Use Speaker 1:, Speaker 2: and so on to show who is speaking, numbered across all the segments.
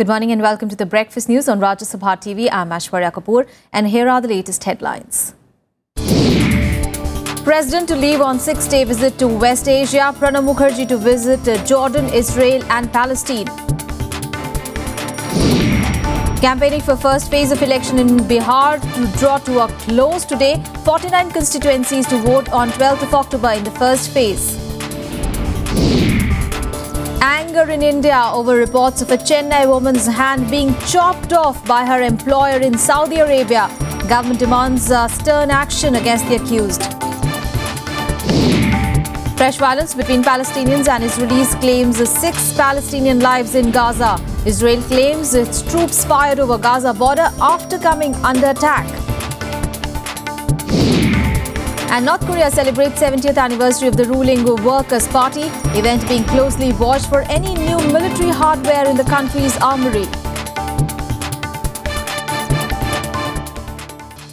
Speaker 1: Good morning and welcome to the Breakfast News on Rajya Sabha TV. I'm Aishwarya Kapoor and here are the latest headlines. President to leave on 6-day visit to West Asia. Pranab Mukherjee to visit Jordan, Israel and Palestine. Campaigning for first phase of election in Bihar to draw to a close today. 49 constituencies to vote on 12th of October in the first phase. Anger in India over reports of a Chennai woman's hand being chopped off by her employer in Saudi Arabia. Government demands stern action against the accused. Fresh violence between Palestinians and Israelis claims 6 Palestinian lives in Gaza. Israel claims its troops fired over Gaza border after coming under attack. And North Korea celebrates 70th anniversary of the ruling Workers' Party. Event being closely watched for any new military hardware in the country's armory.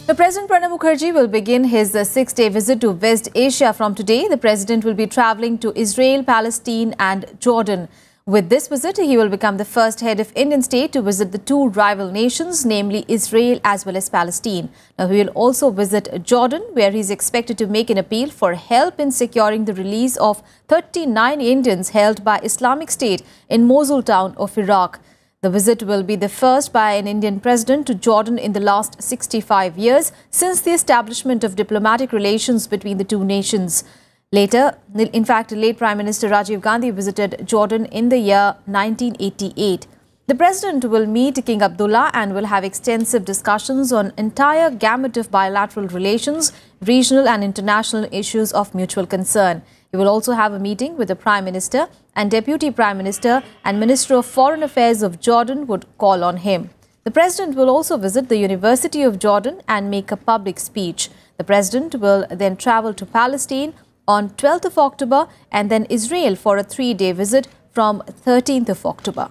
Speaker 1: The President Pranab Mukherjee will begin his 6-day visit to West Asia from today. The President will be travelling to Israel, Palestine and Jordan. With this visit, he will become the first head of Indian state to visit the two rival nations, namely Israel as well as Palestine. Now, he will also visit Jordan, where he is expected to make an appeal for help in securing the release of 39 Indians held by Islamic State in Mosul town of Iraq. The visit will be the first by an Indian president to Jordan in the last 65 years since the establishment of diplomatic relations between the two nations. Later, in fact, late Prime Minister Rajiv Gandhi visited Jordan in the year 1988. The president will meet King Abdullah and will have extensive discussions on entire gamut of bilateral relations, regional and international issues of mutual concern. He will also have a meeting with the Prime Minister and Deputy Prime Minister and Minister of Foreign Affairs of Jordan would call on him. The president will also visit the University of Jordan and make a public speech. The president will then travel to Palestine on 12th of October and then Israel for a 3-day visit from 13th of October.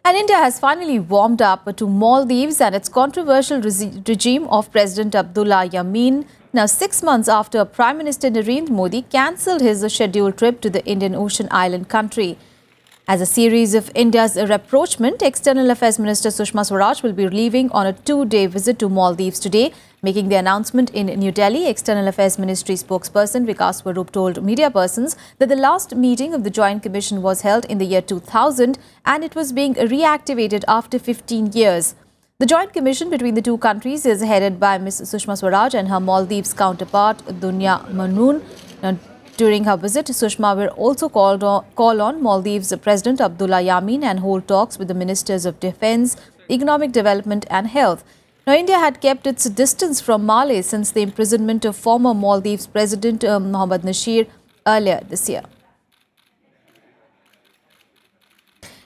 Speaker 1: And India has finally warmed up to Maldives and its controversial regime of President Abdullah Yameen. Now, 6 months after Prime Minister Narendra Modi cancelled his scheduled trip to the Indian Ocean island country. As a series of India's rapprochement, External Affairs Minister Sushma Swaraj will be leaving on a 2-day visit to Maldives today. Making the announcement in New Delhi, External Affairs Ministry spokesperson Vikas Swarup told media persons that the last meeting of the Joint Commission was held in the year 2000 and it was being reactivated after 15 years. The Joint Commission between the two countries is headed by Ms. Sushma Swaraj and her Maldives counterpart Dunya Manoon. Now, during her visit, Sushma will also call on Maldives President Abdullah Yameen and hold talks with the Ministers of Defence, Economic Development and Health. Now, India had kept its distance from Mali since the imprisonment of former Maldives President Mohammad Nasheed earlier this year.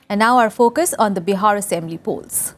Speaker 1: And now our focus on the Bihar Assembly polls.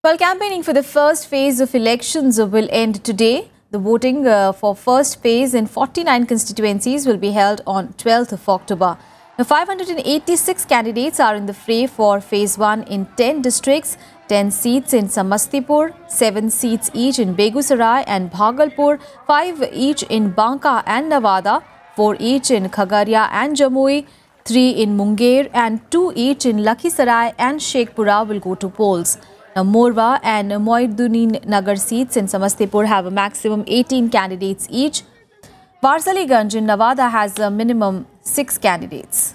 Speaker 1: While campaigning for the first phase of elections will end today, the voting for first phase in 49 constituencies will be held on 12th of October. Now, 586 candidates are in the fray for phase 1 in 10 districts, 10 seats in Samastipur, 7 seats each in Begusarai and Bhagalpur, 5 each in Banka and Nawada, 4 each in Khagaria and Jamui, 3 in Munger and 2 each in Lakhisarai and Shekhpura will go to polls. Now, Morwa and Moinuddin Nagar seats in Samastipur have a maximum 18 candidates each. Varsaliganj in Nawada has a minimum 6 candidates.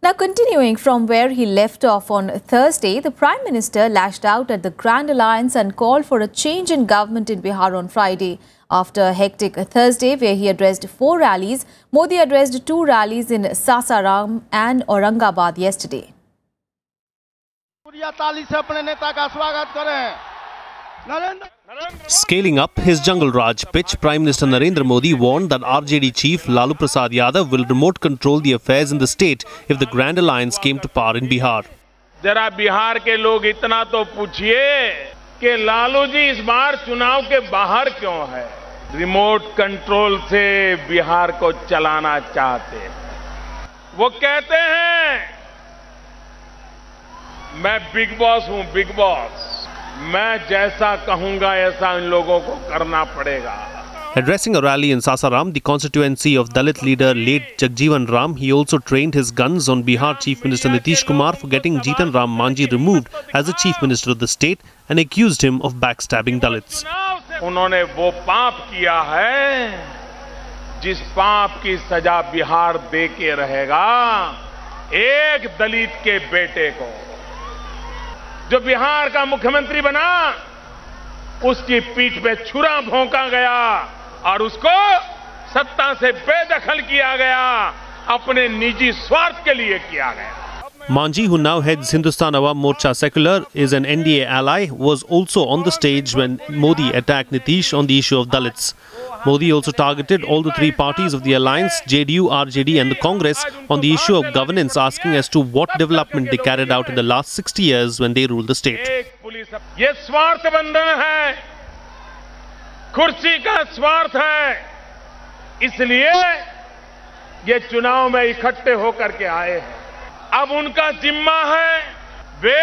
Speaker 1: Now, continuing from where he left off on Thursday, the Prime Minister lashed out at the Grand Alliance and called for a change in government in Bihar on Friday. After a hectic Thursday where he addressed 4 rallies, Modi addressed 2 rallies in Sasaram and Aurangabad yesterday.
Speaker 2: Scaling up his Jungle Raj pitch, Prime Minister Narendra Modi warned that RJD chief Lalu Prasad Yadav will remote control the affairs in the state if the Grand Alliance came to power in Bihar.
Speaker 3: जरा बिहार के लोग इतना तो पूछिए कि लालू जी इस बार चुनाव के बाहर क्यों है? रिमोट कंट्रोल से बिहार को चलाना चाहते हैं। वो कहते हैं मैं बिग बॉस हूं, बिग बॉस। मैं जैसा कहूंगा ऐसा इन लोगों को करना पड़ेगा.
Speaker 2: Addressing a rally in Sasaram, the constituency of Dalit leader late Jagjeevan Ram, he also trained his guns on Bihar Chief Minister Nitish Kumar for getting Jitan Ram Manjhi removed as the Chief Minister of the state and accused him of backstabbing Dalits.
Speaker 3: उन्होंने वो पाप किया है जिस पाप की सजा बिहार दे के रहेगा एक दलित के बेटे को. जो बिहार का मुख्यमंत्री बना उसकी पीठ पे छुरा भोंका गया और उसको सत्ता से बेदखल किया गया, अपने निजी स्वार्थ के लिए किया गया.
Speaker 2: Manjhi, who now heads Hindustan Awam Morcha Secular, is an NDA ally, was also on the stage when Modi attacked Nitish on the issue of Dalits. Modi also targeted all the three parties of the alliance, JDU, RJD and the Congress, on the issue of governance, asking as to what development they carried out in the last 60 years when they ruled the state.
Speaker 3: ये स्वार्थ बंधन है, कुर्सी का स्वार्थ है, इसलिए ये चुनाव में इकट्ठे होकर के आए हैं. अब उनका जिम्मा है वे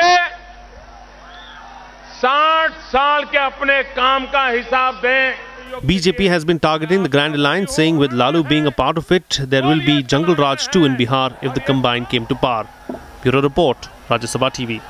Speaker 3: 60 साल के अपने काम का हिसाब दें.
Speaker 2: BJP has been targeting the Grand Alliance, saying with Lalu being a part of it, there will be Jungle Raj too in Bihar if the combined came to power. Bureau Report, Rajya Sabha TV.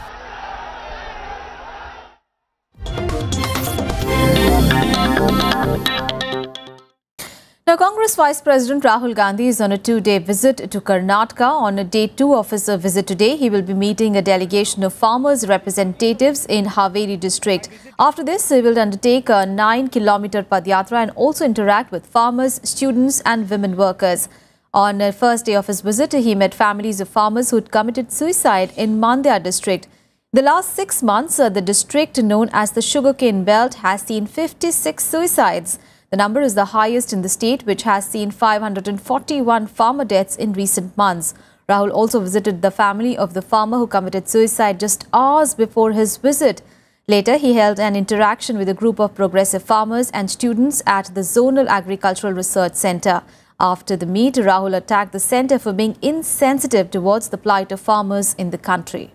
Speaker 1: Now, Congress Vice President Rahul Gandhi is on a two-day visit to Karnataka. On day 2 of his visit today, he will be meeting a delegation of farmers' representatives in Haveri district. After this, he will undertake a 9-kilometer Padyatra and also interact with farmers, students and women workers. On the first day of his visit, he met families of farmers who had committed suicide in Mandya district. The last 6 months, the district known as the Sugarcane Belt has seen 56 suicides. The number is the highest in the state, which has seen 541 farmer deaths in recent months. Rahul also visited the family of the farmer who committed suicide just hours before his visit. Later, he held an interaction with a group of progressive farmers and students at the Zonal Agricultural Research Centre. After the meet, Rahul attacked the centre for being insensitive towards the plight of farmers in the country.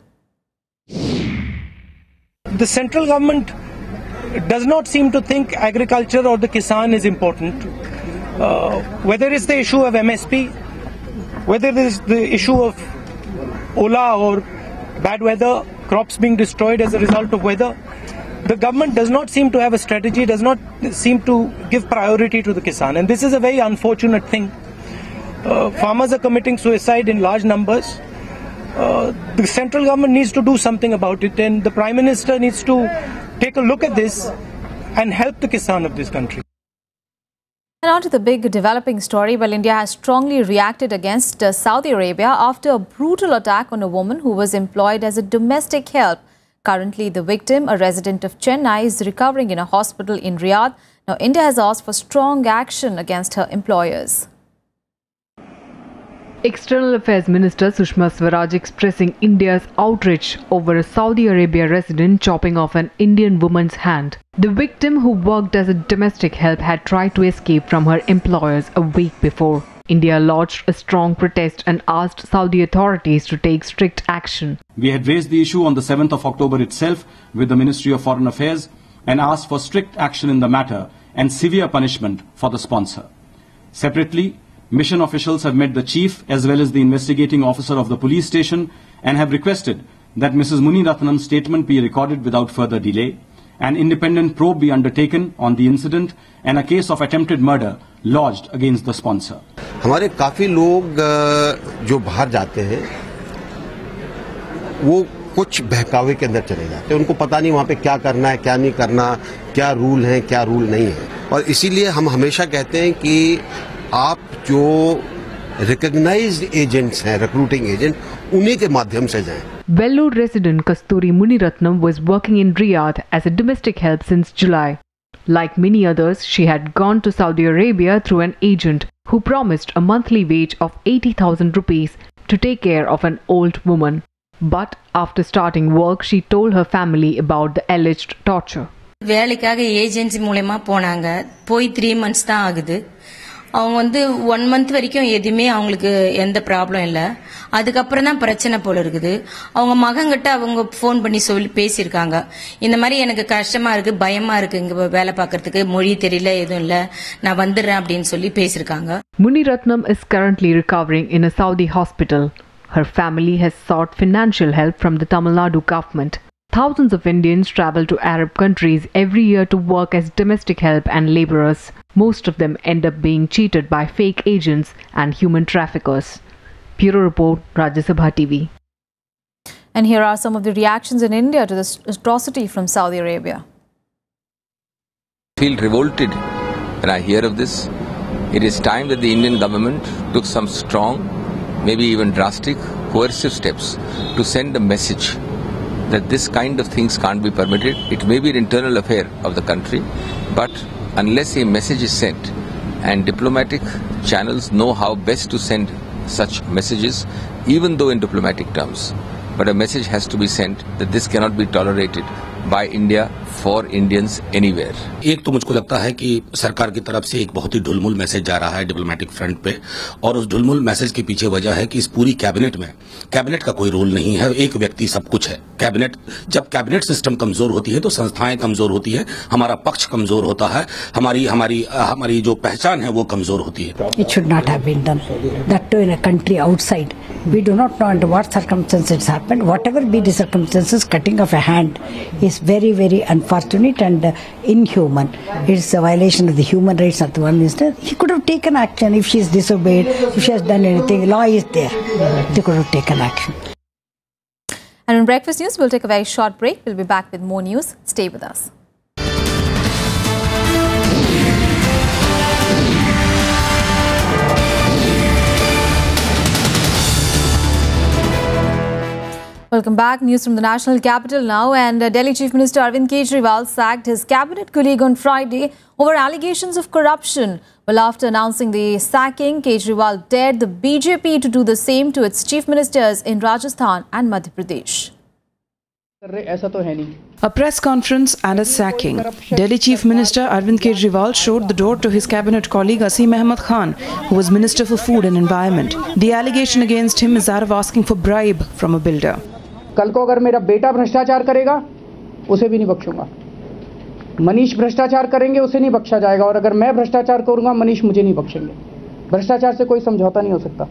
Speaker 4: The central government does not seem to think agriculture or the Kisan is important. Whether it's the issue of MSP, whether it is the issue of Ola or bad weather, crops being destroyed as a result of weather, the government does not seem to have a strategy, does not seem to give priority to the Kisan. And this is a very unfortunate thing. Farmers are committing suicide in large numbers. The central government needs to do something about it, and the Prime Minister needs to take a look at this and help the Kisan of this country.
Speaker 1: And on to the big developing story. Well, India has strongly reacted against Saudi Arabia after a brutal attack on a woman who was employed as a domestic help. Currently, the victim, a resident of Chennai, is recovering in a hospital in Riyadh. Now, India has asked for strong action against her employers.
Speaker 5: External Affairs Minister Sushma Swaraj expressing India's outrage over a Saudi Arabia resident chopping off an Indian woman's hand. The victim, who worked as a domestic help, had tried to escape from her employers a week before. India lodged a strong protest and asked Saudi authorities to take strict action.
Speaker 6: We had raised the issue on the 7th of October itself with the Ministry of Foreign Affairs and asked for strict action in the matter and severe punishment for the sponsor. Separately, mission officials have met the chief as well as the investigating officer of the police station and have requested that Mrs. Muniratnam's statement be recorded without further delay, an independent probe be undertaken on the incident and a case of attempted murder lodged against the sponsor.
Speaker 7: हमारे काफी लोग जो बाहर जाते हैं वो कुछ बहकावे के अंदर चले जाते हैं, उनको पता नहीं वहाँ पे क्या करना है, क्या नहीं करना, क्या रूल है, क्या रूल नहीं है, और इसीलिए हम हमेशा कहते हैं कि आप जो रिकॉग्नाइज्ड एजेंट्स हैं, रिक्रूटिंग एजेंट, उन्हीं के माध्यम से जाएं.
Speaker 5: Vellore resident Kasturi Muniratnam was working in Riyadh as a domestic help since July. Like many others, she had gone to Saudi Arabia through an agent who promised a monthly wage of 80,000 rupees to take care of an old woman. But after starting work, she told her family about the alleged torture.
Speaker 8: வேலைக்காக agency மூலமா போனாங்க. போய் 3 months தான் ஆகுது. அவங்க வந்து 1 month வரைக்கும் எதுவுமே அவங்களுக்கு எந்த ப்ராப்ளம் இல்லை. அதுக்கப்புறம் தான் பிரச்சனை போல இருக்குது. அவங்க மகன்கிட்ட அவங்க ஃபோன் பண்ணி சொல்லி பேசியிருக்காங்க. இந்த மாதிரி எனக்கு கஷ்டமா இருக்கு, பயமா இருக்கு, இங்க வேலை பார்க்கறதுக்கு மொழி தெரியல, எதுவும் இல்லை, நான் வந்துடுறேன் அப்படின்னு சொல்லி பேசியிருக்காங்க.
Speaker 5: Muniratnam is currently recovering in a Saudi hospital. Her family has sought financial help from the Tamil Nadu government. Thousands of Indians travel to Arab countries every year to work as domestic help and laborers. Most of them end up being cheated by fake agents and human traffickers. Bureau Report, Rajya Sabha TV.
Speaker 1: And here are some of the reactions in India to this atrocity from Saudi Arabia.
Speaker 9: I feel revolted when I hear of this. It is time that the Indian government took some strong, maybe even drastic, coercive steps to send a message that this kind of things can't be permitted. It may be an internal affair of the country, but unless a message is sent and diplomatic channels know how best to send such messages, even though in diplomatic terms, but a message has to be sent that this cannot be tolerated by India for Indians anywhere.
Speaker 10: एक तो मुझको लगता है कि सरकार की तरफ से एक बहुत ही ढुलमुल मैसेज जा रहा है डिप्लोमेटिक फ्रंट पे, और उस ढुलमुल मैसेज के पीछे वजह है कि इस पूरी कैबिनेट का कोई रोल नहीं है, एक व्यक्ति सब कुछ है. जब कैबिनेट सिस्टम कमजोर होती है तो संस्थाएं कमजोर होती है, हमारा पक्ष कमजोर होता है, हमारी जो पहचान है वो कमजोर होती है.
Speaker 11: It should not have been done. That too in a country outside. We do not know under what circumstances happened. Whatever be the circumstances, cutting off a hand is very, very unfortunate and inhuman. It's a violation of the human rights of the Prime Minister. He could have taken action if she is disobeyed, if she has done anything. Law is there. They could have taken action.
Speaker 1: And in Breakfast News, we'll take a very short break. We'll be back with more news. Stay with us. Welcome back. News from the national capital now. And Delhi Chief Minister Arvind Kejriwal sacked his cabinet colleague on Friday over allegations of corruption. Well, after announcing the sacking, Kejriwal dared the BJP to do the same to its chief ministers in Rajasthan and Madhya Pradesh.
Speaker 12: A press conference and a sacking. Delhi Chief Minister Arvind Kejriwal showed the door to his cabinet colleague Asim Ahmed Khan, who was Minister for Food and Environment. The allegation against him is that of asking for bribe from a builder.
Speaker 13: कल को अगर मेरा बेटा भ्रष्टाचार करेगा उसे भी नहीं बख्शूंगा, मनीष भ्रष्टाचार करेंगे उसे नहीं बख्शा जाएगा, और अगर मैं भ्रष्टाचार करूंगा मनीष मुझे नहीं बख्शेंगे. भ्रष्टाचार से कोई समझौता नहीं हो सकता.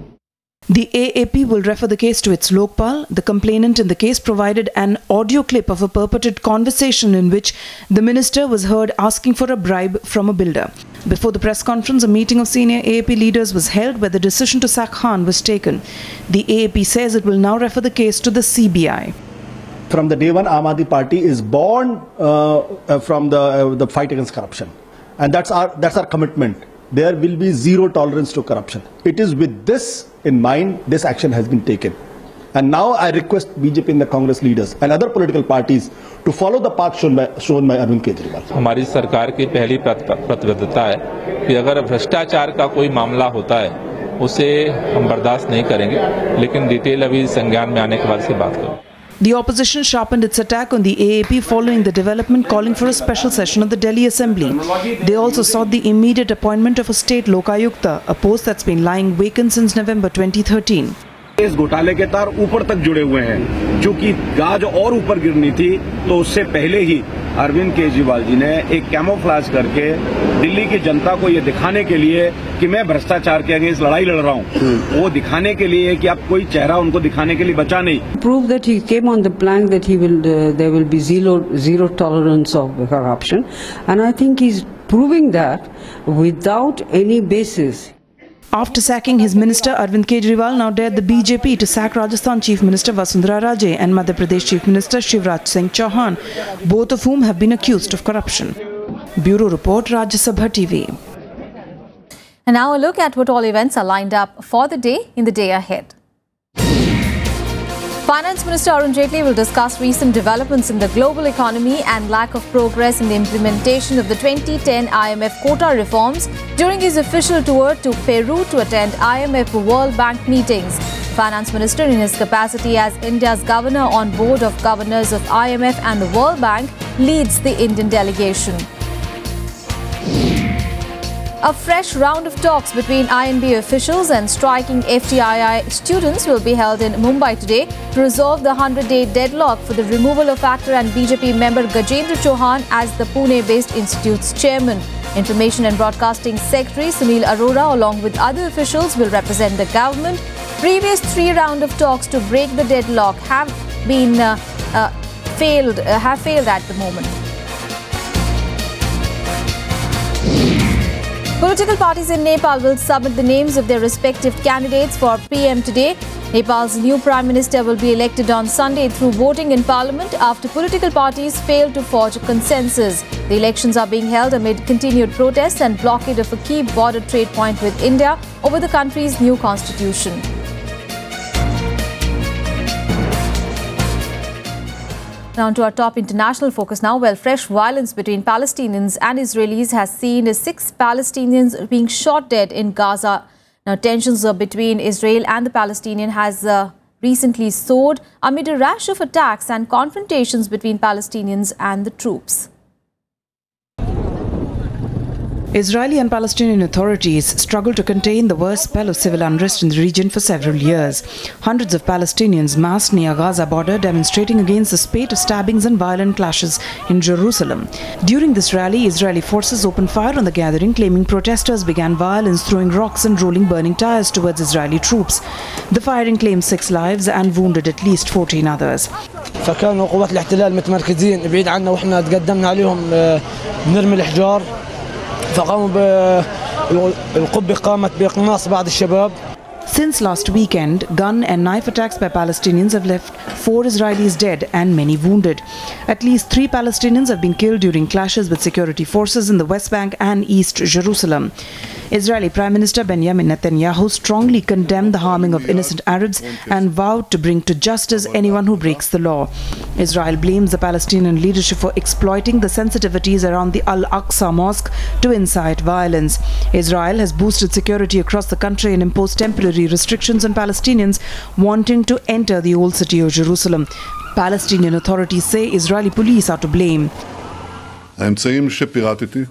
Speaker 12: The AAP will refer the case to its Lokpal. The complainant in the case provided an audio clip of a purported conversation in which the minister was heard asking for a bribe from a builder. Before the press conference, a meeting of senior AAP leaders was held where the decision to sack Khan was taken. The AAP says it will now refer the case to the CBI.
Speaker 14: From the day one, Aam Aadmi Party is born from the fight against corruption, and that's our commitment. There will be zero tolerance to corruption. It is with this in mind this action has been taken. And now I request BJP and the Congress leaders and other political parties to follow the path shown by Arvind Kejriwal.
Speaker 15: हमारी सरकार की पहली प्रतिबद्धता है कि अगर भ्रष्टाचार का कोई मामला होता है उसे हम बर्दाश्त नहीं करेंगे, लेकिन डिटेल अभी संज्ञान में आने के बाद से बात करें.
Speaker 12: The opposition sharpened its attack on the AAP following the development, calling for a special session of the Delhi Assembly. They also sought the immediate appointment of a state Lokayukta, a post that's been lying vacant since November 2013.
Speaker 16: इस घोटाले के तार ऊपर तक जुड़े हुए हैं, क्योंकि गाज और ऊपर गिरनी थी तो उससे पहले ही अरविंद केजरीवाल जी ने एक कैमोफ्लेज करके दिल्ली की जनता को ये दिखाने के लिए कि मैं भ्रष्टाचार के अगेंस्ट लड़ाई लड़ रहा हूँ, वो दिखाने के लिए कि अब कोई चेहरा उनको दिखाने के लिए बचा नहीं.
Speaker 17: Prove that he came on the plank that there will be zero tolerance of corruption, and I think he's proving that without any basis.
Speaker 12: After sacking his minister, Arvind Kejriwal now dared the BJP to sack Rajasthan Chief Minister Vasundhara Raje and Madhya Pradesh Chief Minister Shivraj Singh Chauhan, both of whom have been accused of corruption. Bureau Report, Rajya Sabha TV.
Speaker 1: And now a look at what all events are lined up for the day in the day ahead. Finance Minister Arun Jaitley will discuss recent developments in the global economy and lack of progress in the implementation of the 2010 IMF quota reforms during his official tour to Peru to attend IMF World Bank meetings. Finance Minister, in his capacity as India's governor on board of governors of IMF and the World Bank, leads the Indian delegation. A fresh round of talks between INB officials and striking FTII students will be held in Mumbai today to resolve the 100-day deadlock for the removal of actor and BJP member Gajendra Chauhan as the Pune-based institute's chairman. Information and Broadcasting Secretary Sunil Arora, along with other officials, will represent the government. Previous 3 rounds of talks to break the deadlock have failed at the moment. Political parties in Nepal will submit the names of their respective candidates for PM today. Nepal's new Prime Minister will be elected on Sunday through voting in Parliament after political parties failed to forge a consensus. The elections are being held amid continued protests and blockade of a key border trade point with India over the country's new constitution. Now to our top international focus now. Well, fresh violence between Palestinians and Israelis has seen 6 Palestinians being shot dead in Gaza. Now tensions between Israel and the Palestinian has recently soared amid a rash of attacks and confrontations between Palestinians and the troops.
Speaker 12: Israeli and Palestinian authorities struggle to contain the worst spell of civil unrest in the region for several years. Hundreds of Palestinians massed near Gaza border demonstrating against the spate of stabbings and violent clashes in Jerusalem. During this rally, Israeli forces opened fire on the gathering, claiming protesters began violence, throwing rocks and rolling burning tires towards Israeli troops. The firing claimed 6 lives and wounded at least 14 others.
Speaker 18: فكانوا قوات الاحتلال متمركزين بعيد عنا واحنا تقدمنا عليهم بنرمي الحجار فقاموا بالقبة قامت بإقناص بعض الشباب.
Speaker 12: Since last weekend, gun and knife attacks by Palestinians have left 4 Israelis dead and many wounded. At least 3 Palestinians have been killed during clashes with security forces in the West Bank and East Jerusalem. Israeli Prime Minister Benjamin Netanyahu strongly condemned the harming of innocent Arabs and vowed to bring to justice anyone who breaks the law. Israel blames the Palestinian leadership for exploiting the sensitivities around the Al-Aqsa Mosque to incite violence. Israel has boosted security across the country and imposed temporary restrictions on Palestinians wanting to enter the old city of Jerusalem. Palestinian authorities say Israeli police are to blame.
Speaker 19: האמצעים שפירטתי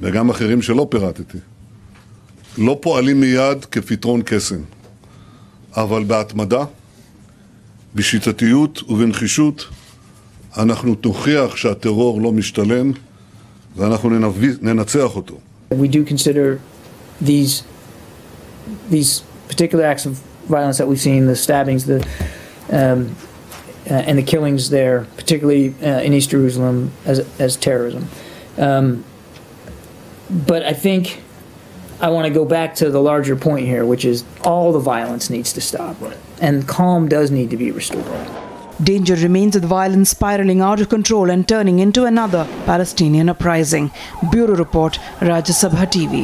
Speaker 19: וגם אחרים שלא פירטתי לא פועלים מיד כפתרון קסם, אבל בהתמדה, בשיטתיות ובנחישות אנחנו נוכיח שהטרור לא משתלם ואנחנו ננצח אותו.
Speaker 20: We do consider these particular acts of violence that we've seen, the stabbings, and the killings there, particularly in East Jerusalem, as terrorism. But I think I want to go back to the larger point here, which is all the violence needs to stop, and calm does need to be restored.
Speaker 12: Danger remains with violence spiraling out of control and turning into another Palestinian uprising. Bureau Report, Rajya Sabha TV.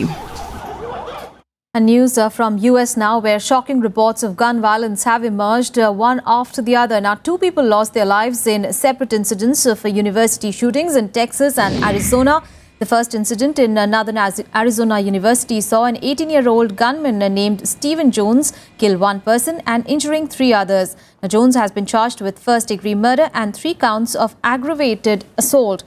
Speaker 1: And news from US now, where shocking reports of gun violence have emerged one after the other. Now, 2 people lost their lives in separate incidents of university shootings in Texas and Arizona. The first incident in Northern Arizona University saw an 18-year-old gunman named Stephen Jones kill 1 person and injuring 3 others. Now, Jones has been charged with first-degree murder and 3 counts of aggravated assault.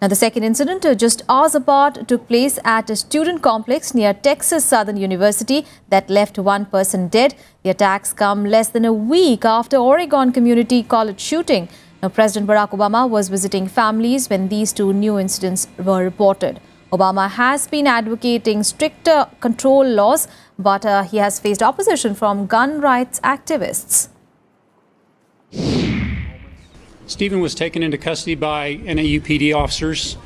Speaker 1: Now, the second incident, just hours apart, took place at a student complex near Texas Southern University that left 1 person dead. The attacks come less than a week after Oregon Community College shooting. Now, President Barack Obama was visiting families when these 2 new incidents were reported. Obama has been advocating stricter control laws, but he has faced opposition from gun rights activists.
Speaker 21: Stephen was taken into custody by NAUPD officers.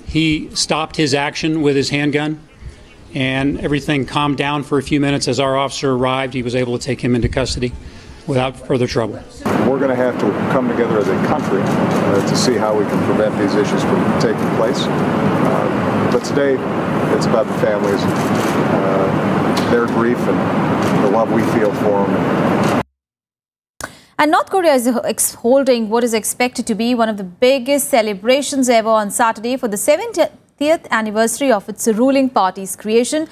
Speaker 21: He stopped his action with his handgun, and everything calmed down for a few minutes. As our officer arrived, he was able to take him into custody without further trouble.
Speaker 22: We're going to have to come together as a country to see how we can prevent these issues from taking place. But today, it's about the families, their grief, and the love we feel for them.
Speaker 1: And North Korea is holding what is expected to be one of the biggest celebrations ever on Saturday for the 70th anniversary of its ruling party's creation.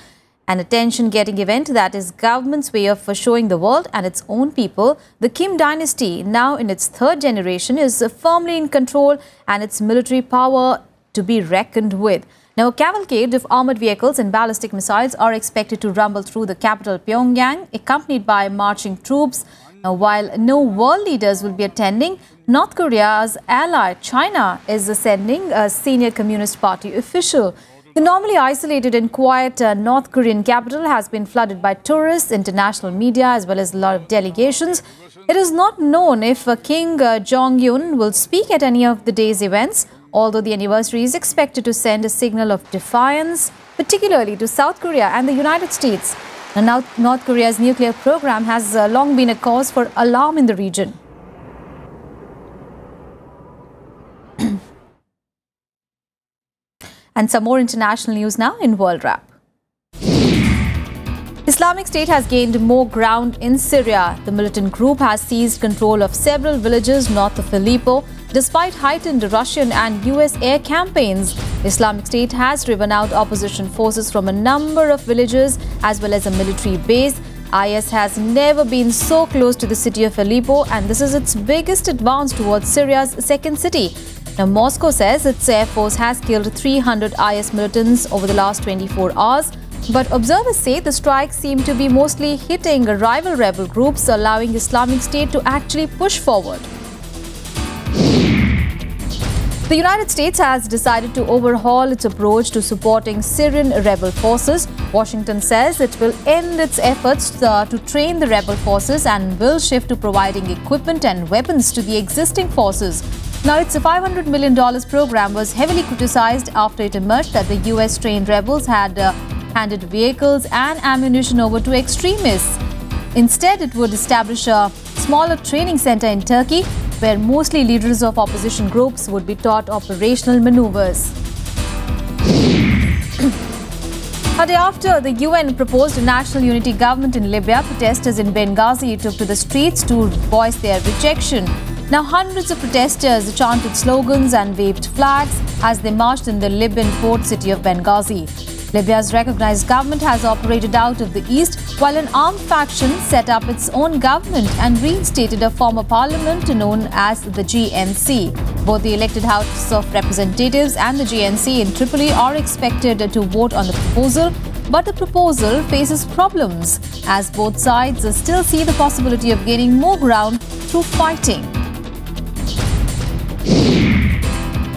Speaker 1: An attention-getting event that is government's way of showing the world and its own people the Kim dynasty, now in its 3rd generation, is firmly in control and its military power to be reckoned with. Now, a cavalcade of armoured vehicles and ballistic missiles are expected to rumble through the capital Pyongyang, accompanied by marching troops. Now, while no world leaders will be attending, North Korea's ally China is sending a senior Communist Party official. The normally isolated and quiet North Korean capital has been flooded by tourists, international media as well as a lot of delegations. It is not known if King Jong-un will speak at any of the day's events, although the anniversary is expected to send a signal of defiance, particularly to South Korea and the United States. Now, North Korea's nuclear program has long been a cause for alarm in the region. And some more international news now in World Wrap. Islamic State has gained more ground in Syria. The militant group has seized control of several villages north of Aleppo. Despite heightened Russian and US air campaigns, Islamic State has driven out opposition forces from a number of villages as well as a military base. IS has never been so close to the city of Aleppo, and this is its biggest advance towards Syria's second city. Now, Moscow says its air force has killed 300 IS militants over the last 24 hours. But observers say the strikes seem to be mostly hitting rival rebel groups, allowing Islamic State to actually push forward. The United States has decided to overhaul its approach to supporting Syrian rebel forces. Washington says it will end its efforts to train the rebel forces and will shift to providing equipment and weapons to the existing forces. Now, its $500 million program was heavily criticized after it emerged that the US-trained rebels had handed vehicles and ammunition over to extremists. Instead, it would establish a smaller training center in Turkey, where mostly leaders of opposition groups would be taught operational maneuvers. A day after the UN proposed a national unity government in Libya, protesters in Benghazi took to the streets to voice their rejection. Now, hundreds of protesters chanted slogans and waved flags as they marched in the Libyan port city of Benghazi. Libya's recognized government has operated out of the east, while an armed faction set up its own government and reinstated a former parliament known as the GNC. Both the elected House of Representatives and the GNC in Tripoli are expected to vote on the proposal, but the proposal faces problems as both sides still see the possibility of gaining more ground through fighting.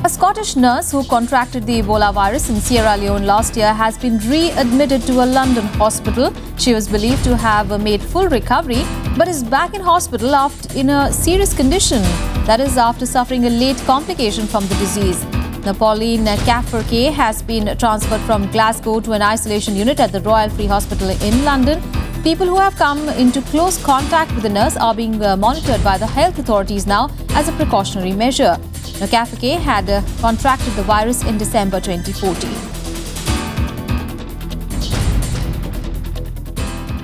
Speaker 1: A Scottish nurse who contracted the Ebola virus in Sierra Leone last year has been readmitted to a London hospital. She was believed to have made full recovery, but is back in hospital in a serious condition. That is after suffering a late complication from the disease. Pauline Cafferkay has been transferred from Glasgow to an isolation unit at the Royal Free Hospital in London. People who have come into close contact with the nurse are being monitored by the health authorities now as a precautionary measure. Cafferkay had contracted the virus in December 2014.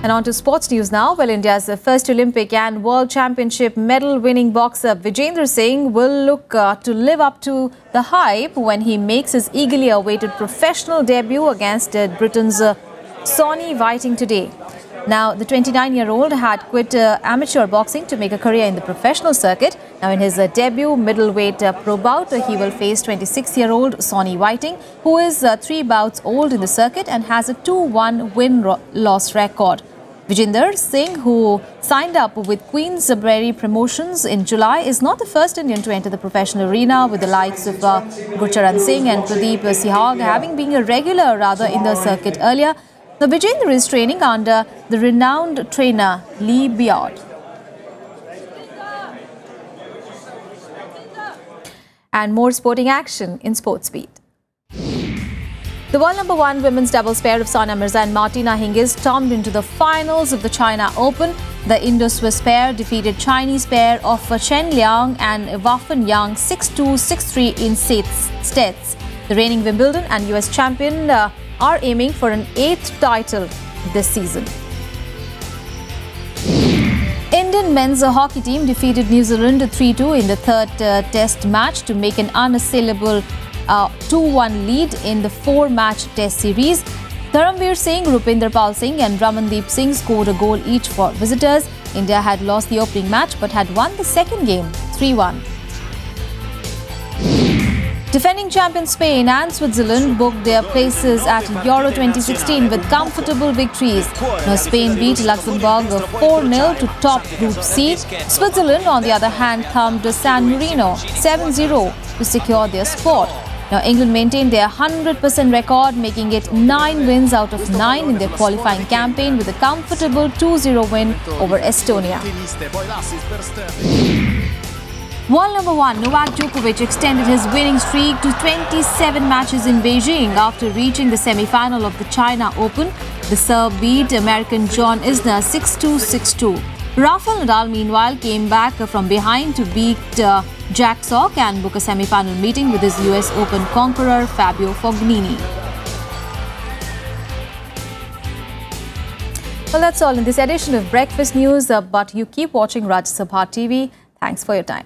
Speaker 1: And on to sports news now. Well, India's first Olympic and World Championship medal-winning boxer Vijender Singh will look to live up to the hype when he makes his eagerly awaited professional debut against Britain's Sonny Whiting today. Now, the 29-year-old had quit amateur boxing to make a career in the professional circuit. Now, in his debut middleweight pro bout, he will face 26-year-old Sonny Whiting, who is 3 bouts old in the circuit and has a 2-1 win-loss record. Vijender Singh, who signed up with Queensberry Promotions in July, is not the first Indian to enter the professional arena, with the likes of Gurcharan Singh and Pradeep Sehwag having been a regular in the circuit earlier. Now, Vijender is training under the renowned trainer Lee Beard. And more sporting action in Sports Beat. The world #1 women's doubles pair of Sania Mirza and Martina Hingis stormed into the finals of the China Open. The Indo-Swiss pair defeated Chinese pair of Chen Liang and Waffen Yang 6-2, 6-3 in sets. The reigning Wimbledon and US champion are aiming for an 8th title this season. Indian men's hockey team defeated New Zealand 3-2 in the third test match to make an unassailable 2-1 lead in the 4-match test series. Dharamveer Singh, Rupinder Pal Singh and Ramandeep Singh scored a goal each for visitors. India had lost the opening match but had won the second game 3-1. Defending champion Spain and Switzerland booked their places at Euro 2016 with comfortable victories. Now Spain beat Luxembourg 4-0 to top Group C. Switzerland, on the other hand, thumped San Marino 7-0 to secure their spot. Now England maintained their 100% record, making it 9 wins out of 9 in their qualifying campaign with a comfortable 2-0 win over Estonia. World number 1 Novak Djokovic extended his winning streak to 27 matches in Beijing after reaching the semi-final of the China Open. The Serb beat American John Isner 6-2, 6-2. Rafael Nadal, meanwhile, came back from behind to beat Jack Sock and book a semi-final meeting with his US Open conqueror Fabio Fognini. Well, that's all in this edition of Breakfast News, but you keep watching Rajya Sabha TV. Thanks for your time.